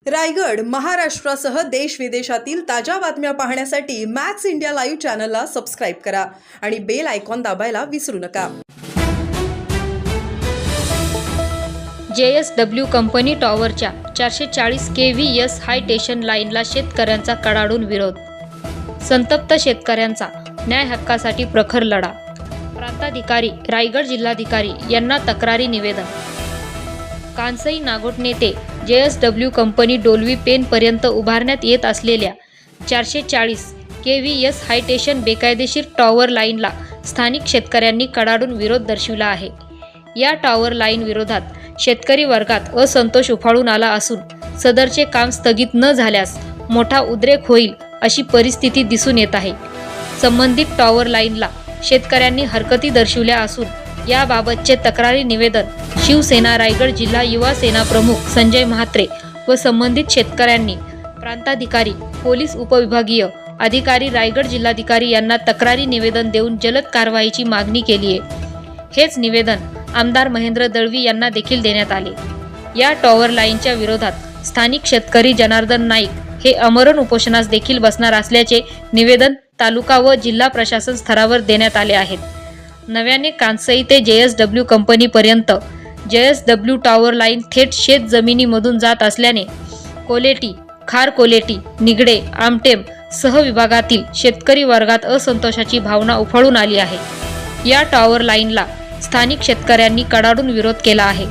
रायगड महाराष्ट्रासह देश विदेशातील ताज्या बातम्या पाहण्यासाठी मॅक्स इंडिया लाईव्ह चॅनलला सबस्क्राईब करा आणि बेल आयकॉन दाबायला विसरू नका। JSW कंपनी टॉवरच्या 440 kVS हाय टेन्शन लाईनला शेतकऱ्यांचा कडाडून विरोध। संतप्त शेतकऱ्यांचा न्याय हक्कासाठी प्रखर लढा। प्रांताधिकारी रायगड जिल्हाधिकारी यांना तक्रारी निवेदन। कांसई नागोठणे ते JSW कंपनी डोलवी पेन पर्यंत उभारण्यात येत असलेल्या 440 kVS हाय टेन्शन बेकायदेशीर टॉवर लाईनला स्थानिक शेतकऱ्यांनी कडाडून विरोध दर्शविला आहे। या टॉवर लाईन विरोधात शेतकरी वर्गात असंतोष उफाळून आला असून सदरचे काम स्थगित न झाल्यास मोठा उद्रेक होईल अशी परिस्थिती दिसून येत आहे। संबंधित टॉवर लाईनला शेतकऱ्यांनी हरकती दर्शविल्या असून याबाबतचे तक्रारी निवेदन शिवसेना रायगड जिल्हा युवा सेना प्रमुख संजय म्हात्रे व संबंधित शेतकऱ्यांनी प्रांताधिकारी पोलीस उपविभागीय अधिकारी रायगड जिल्हाधिकारी यांना तक्रारी निवेदन देऊन जलद कारवाईची मागणी केली आहे। हेच निवेदन आमदार महेंद्र दळवी यांना देखील देण्यात आले। या टॉवर लाईनच्या विरोधात स्थानिक शेतकरी जनार्दन नाईक हे आमरण उपोषणास देखील बसणार असल्याचे निवेदन तालुका व जिल्हा प्रशासन स्तरावर देण्यात आले आहेत। नव्याने कांसई ते JSW कंपनीपर्यंत JSW टॉवर लाईन थेट शेत जमिनीमधून जात असल्याने कोलेटी, खार कोलेटी, निगडे, आमटेम सह विभागातील शेतकरी वर्गात असंतोषाची भावना उफाळून आली आहे। या टॉवर लाईनला स्थानिक शेतकऱ्यांनी कडाडून विरोध केला आहे।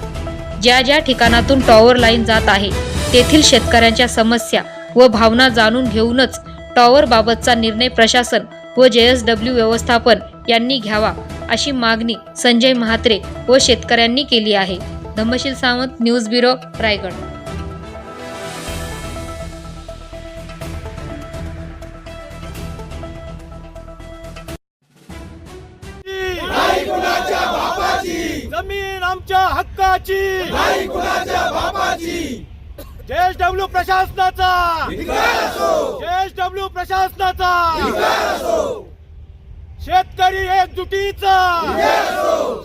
ज्या ज्या ठिकाणातून टॉवर लाईन जात आहे तेथील शेतकऱ्यांच्या समस्या व भावना जाणून घेऊनच टॉवर बाबतचा निर्णय प्रशासन व JSW व्यवस्थापन यांनी घ्यावा अशी मागणी संजय म्हात्रे व शेतकऱ्यांनी केली आहे। Dhammasheel Sawant, news bureau, Raigad. नाही कुणाच्या बापाची जमीन आमच्या हक्काची, नाही कुणाच्या बापाची। JSW प्रशासनाचा धिक्कार असो, JSW प्रशासनाचा धिक्कार असो। शेतकरी एकजुटीचा धिक्कार असो।